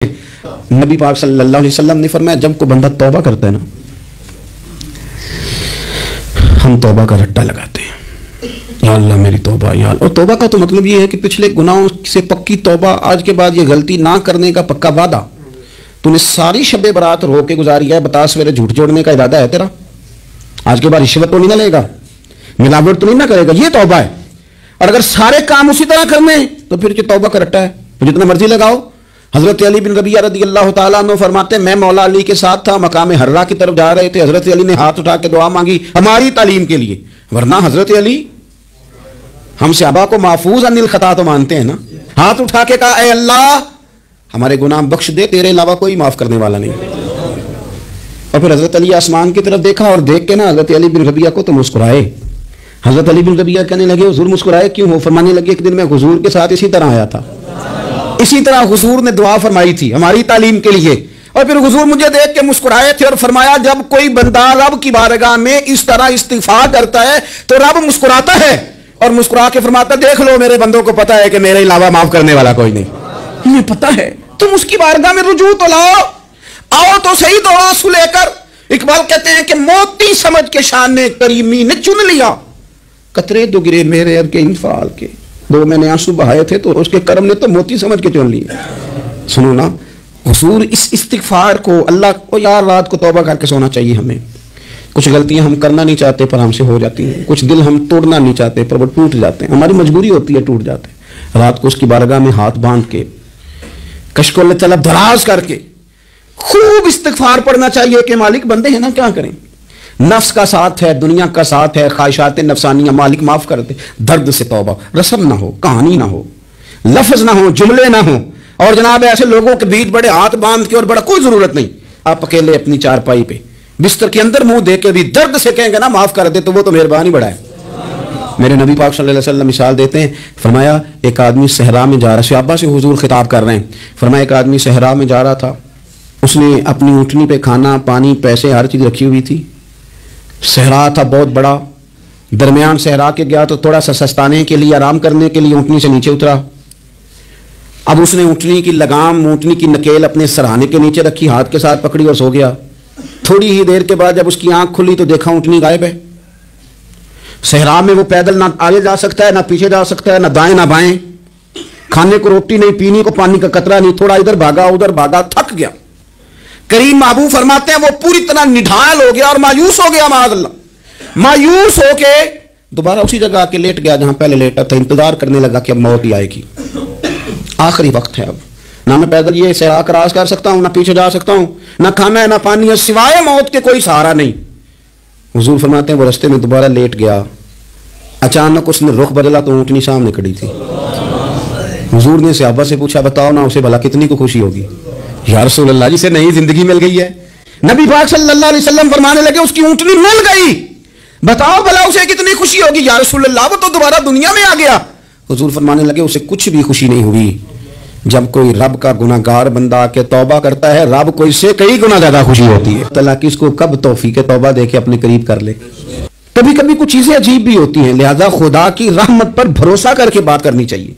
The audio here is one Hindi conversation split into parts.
नबी पाक सल्लल्लाहु अलैहि वसल्लम ने फरमाया जब कोई बंदा तौबा करता है ना, हम तौबा का रट्टा लगाते हैं, या अल्लाह मेरी तौबा या अल्लाह। और तौबा का तो मतलब ये है कि पिछले गुनाहों से पक्की तौबा, आज के बाद ये गलती ना करने का पक्का वादा। तूने सारी शबे बरात रो के गुजारी है, बता सवेरे झूठ जोड़ने का इरादा है तेरा? आज के बाद रिश्वत तो नहीं ना लेगा, मिलावट तो नहीं ना करेगा, ये तौबा है। और अगर सारे काम उसी तरह करने तो फिर ये तौबा का रट्टा है, तो जितना मर्जी लगाओ। हजरत अली बिन रबिया रदी अल्लाह ताला अन्हु फरमाते मैं मौला अली के साथ था, मकाम हर्रा की तरफ जा रहे थे। हजरत अली ने हाथ उठा के दुआ मांगी हमारी तालीम के लिए, वरना हजरत अली हम सहाबा को महफूज अनिल खता तो मानते हैं ना। हाथ उठा के कहा ऐ अल्लाह हमारे गुनाह बख्श दे, तेरे अलावा कोई माफ करने वाला नहीं। और फिर हजरत अली आसमान की तरफ देखा और देख के ना हजरत अली बिन रबिया को तो मुस्कुराए। हजरत अली बिन रबिया कहने लगे हुजूर मुस्कुराए क्यों हो? फरमाने लगे एक दिन मैं हुजूर के साथ इसी तरह आया था, इसी तरह हुजूर ने दुआ फरमाई थी हमारी तालीम के लिए, और फिर हुजूर मुझे देख के मुस्कुराए थे और फरमाया जब कोई बंदा रब की बारगाह में इस तरह इस्तिगफार करता है तो रब मुस्कुराता है और मुस्कुरा के फरमाता देख लो मेरे बंदों को पता है कि मेरे अलावा माफ करने वाला कोई नहीं, इन्हें पता है। तुम उसकी बारगाह में रुजू तो लाओ, आओ तो सही दो आंसू लेकर। इकबाल कहते हैं कि मोती समझ के शान ने करीमी ने चुन लिया, कतरे दो गिरे मेरे अर के इंफाल के, दो मैंने आंसू बहाए थे तो उसके कर्म ने तो मोती समझ के चुन लिए। सुनो ना हुजूर इस इस्तिगफार को, अल्लाह को यार रात को तौबा करके सोना चाहिए हमें। कुछ गलतियां हम करना नहीं चाहते पर हमसे हो जाती हैं, कुछ दिल हम तोड़ना नहीं चाहते पर वो टूट जाते हैं, हमारी मजबूरी होती है टूट जाते हैं। रात को उसकी बारगाह में हाथ बांध के कशकोल तलब दराज करके खूब इस्तिगफार पढ़ना चाहिए कि मालिक बंदे हैं ना क्या करें, नफ्स का साथ है, दुनिया का साथ है, ख्वाहिशात नफसानियां, मालिक माफ कर दे। दर्द से तौबा, रस्म ना हो, कहानी ना हो, लफ्ज ना हो, जुमले ना हो, और जनाब ऐसे लोगों के बीच बड़े हाथ बांध के और बड़ा कोई जरूरत नहीं। आप अकेले अपनी चारपाई पे बिस्तर के अंदर मुंह दे के भी दर्द से कहेंगे ना माफ कर दे तो वो तो मेहरबानी बड़ा है। मेरे नबी पाक सल्लल्लाहु अलैहि वसल्लम मिसाल देते हैं, फरमाया एक आदमी सहरा में जा रहा, सहाबा से हुजूर खिताब कर रहे हैं, फरमाया एक आदमी सहरा में जा रहा था, उसने अपनी ऊँटनी पे खाना पानी पैसे हर चीज रखी हुई थी। सहरा था बहुत बड़ा, दरमियान सहरा के गया तो थोड़ा सा सस्ताने के लिए, आराम करने के लिए ऊँटनी से नीचे उतरा। अब उसने ऊँटनी की लगाम, ऊँटनी की नकेल अपने सराहने के नीचे रखी, हाथ के साथ पकड़ी और सो गया। थोड़ी ही देर के बाद जब उसकी आंख खुली तो देखा ऊँटनी गायब है। सहरा में वो पैदल ना आगे जा सकता है, ना पीछे जा सकता है, ना दाएं ना बाएं, खाने को रोटी नहीं, पीने को पानी का कतरा नहीं, थोड़ा इधर भागा उधर भागा, थक गया। करीम महबूब फरमाते हैं वो पूरी तरह निढाल हो गया और मायूस हो गया, माअल्लाह मायूस होके दोबारा उसी जगह आके लेट गया जहां पहले लेटा था। इंतजार करने लगा कि अब मौत ही आएगी, आखिरी वक्त है, अब ना मैं पैदल ये सहरा क्रॉस कर सकता हूं, ना पीछे जा सकता हूं, ना खाना है ना पानी है, सिवाय मौत के कोई सहारा नहीं। हुजूर फरमाते हैं वो रास्ते में दोबारा लेट गया, अचानक उसने रुख बदला तो ऊँटनी सामने खड़ी थी। हुजूर ने सहाबा से पूछा बताओ ना उसे भला कितनी को खुशी होगी? या रसूल अल्लाह जिसे नई जिंदगी मिल गई है। नबी पाक सल्लल्लाहु अलैहि वसल्लम फरमाने लगे उसकी ऊँटनी मिल गई, बताओ भला उसे कितनी खुशी होगी? या रसूल अल्लाह वो तो दोबारा दुनिया में आ गया। हुजूर फरमाने लगे उसे कुछ भी खुशी नहीं हुई। जब कोई रब का गुनाहगार बंदा आके तौबा करता है, रब को इससे कई गुना ज्यादा खुशी होती है। तला किसको कब तौफीक तौबा दे के अपने करीब कर ले। कभी कभी कुछ चीजें अजीब भी होती हैं, लिहाजा खुदा की रहमत पर भरोसा करके बात करनी चाहिए,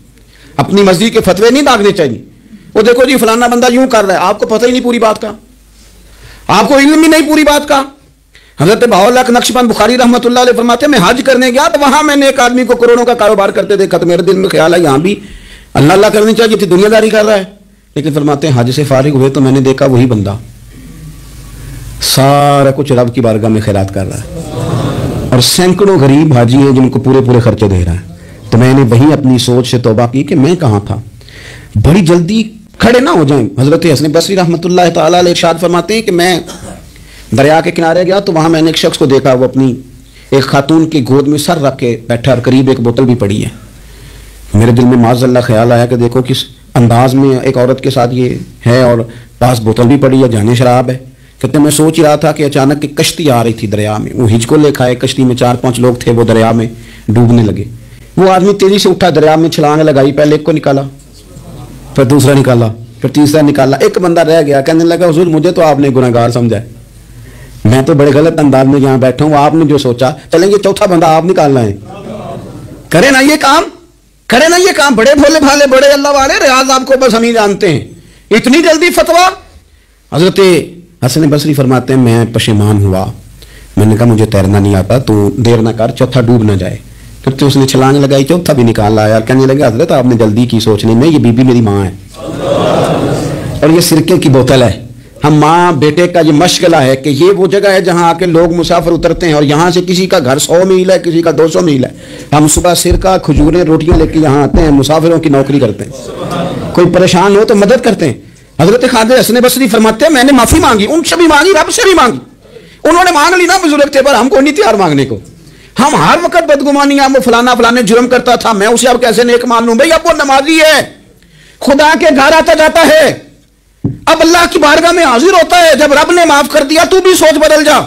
अपनी मर्जी के फतवे नहीं दागने चाहिए। वो देखो जी फलाना बंदा यूं कर रहा है, आपको पता ही नहीं पूरी बात का, आपको इल्म ही नहीं पूरी बात का। हजरत बहाउल्लाह नक्शबंद बुखारी रहमतुल्लाह अलैह फरमाते हैं मैं हज करने गया तो वहां मैंने एक आदमी को करोड़ों का कारोबार करते देखा, तो मेरे दिल में ख्याल है यहां भी अल्लाह अल्लाह करनी चाहिए थी, दुनियादारी कर रहा है। लेकिन फरमाते हैं हज से फारिग हुए तो मैंने देखा वही बंदा सारा कुछ रब की बारगाह में खैरात कर रहा है, और सैकड़ों गरीब हाजी हैं जिनको पूरे पूरे खर्चे दे रहा है। तो मैंने वही अपनी सोच से तौबा की कि मैं कहां था, बड़ी जल्दी खड़े ना हो जाएं। हजरत हसन बसरी रहमतुल्लाह ताला अलैह इरशाद फरमाते हैं कि मैं दरिया के किनारे गया तो वहां मैंने एक शख्स को देखा, वो अपनी एक खातून की गोद में सर रख के बैठा और करीब एक बोतल भी पड़ी है। मेरे दिल में माज़अल्लाह ख्याल आया कि देखो किस अंदाज में एक औरत के साथ ये है और पास बोतल भी पड़ी है, जाने शराब है। कहते मैं सोच रहा था कि अचानक एक कश्ती आ रही थी दरिया में, वो हिज को लेखा है, कश्ती में 4-5 लोग थे, वो दरिया में डूबने लगे। वो आदमी तेजी से उठा, दरिया में छलांग लगाई, पहले एक को निकाला, फिर दूसरा निकाला, फिर तीसरा निकाला, एक बंदा रह गया। कहने लगा हुजूर मुझे तो आपने गुनहगार समझा है, मैं तो बड़े गलत अंदाज में यहाँ बैठा हूँ, आपने जो सोचा चलेंगे चौथा बंदा आप निकालना है, करे ना ये काम, करे ना ये काम। बड़े भोले भाले बड़े अल्लाह वाले, रियाज आपको बस हम ही जानते हैं। इतनी जल्दी फतवा। हजरत हसन बसरी फरमाते हैं मैं पशेमान हुआ, मैंने कहा मुझे तैरना नहीं आता, तू देर ना कर, चौथा डूब ना जाए। फिर तो उसने छलांग लगाई, चौथा भी निकाल लाया। कहने लगे हजरत आपने जल्दी की सोचने में, ये बीबी मेरी माँ है और ये सिरके की बोतल है। हम माँ बेटे का ये मशगला है कि ये वो जगह है जहाँ आके लोग मुसाफिर उतरते हैं और यहाँ से किसी का घर 100 मील है, किसी का 200 मील है। हम सुबह सिरका खजूरें रोटियां लेके यहाँ आते हैं, मुसाफिरों की नौकरी करते हैं। कोई परेशान हो तो मदद करते हैं। हजरत ख्वाजा हसन बसरी फरमाते हैं मैंने माफी मांगी, उनसे भी मांगी, रब से भी मांगी। उन्होंने मांग ली ना बुजुर्ग थे, पर हमको नहीं तैयार मांगने को। हम हर वक्त बदगुमानियां, वो फलाना फलाने जुर्म करता था, मैं उसे अब कैसे नेक मान लूं। भाई अब वो नमाजी है, खुदा के घर आता जाता है, अब अल्लाह की बारगाह में हाजिर होता है। जब रब ने माफ कर दिया, तू भी सोच बदल जा।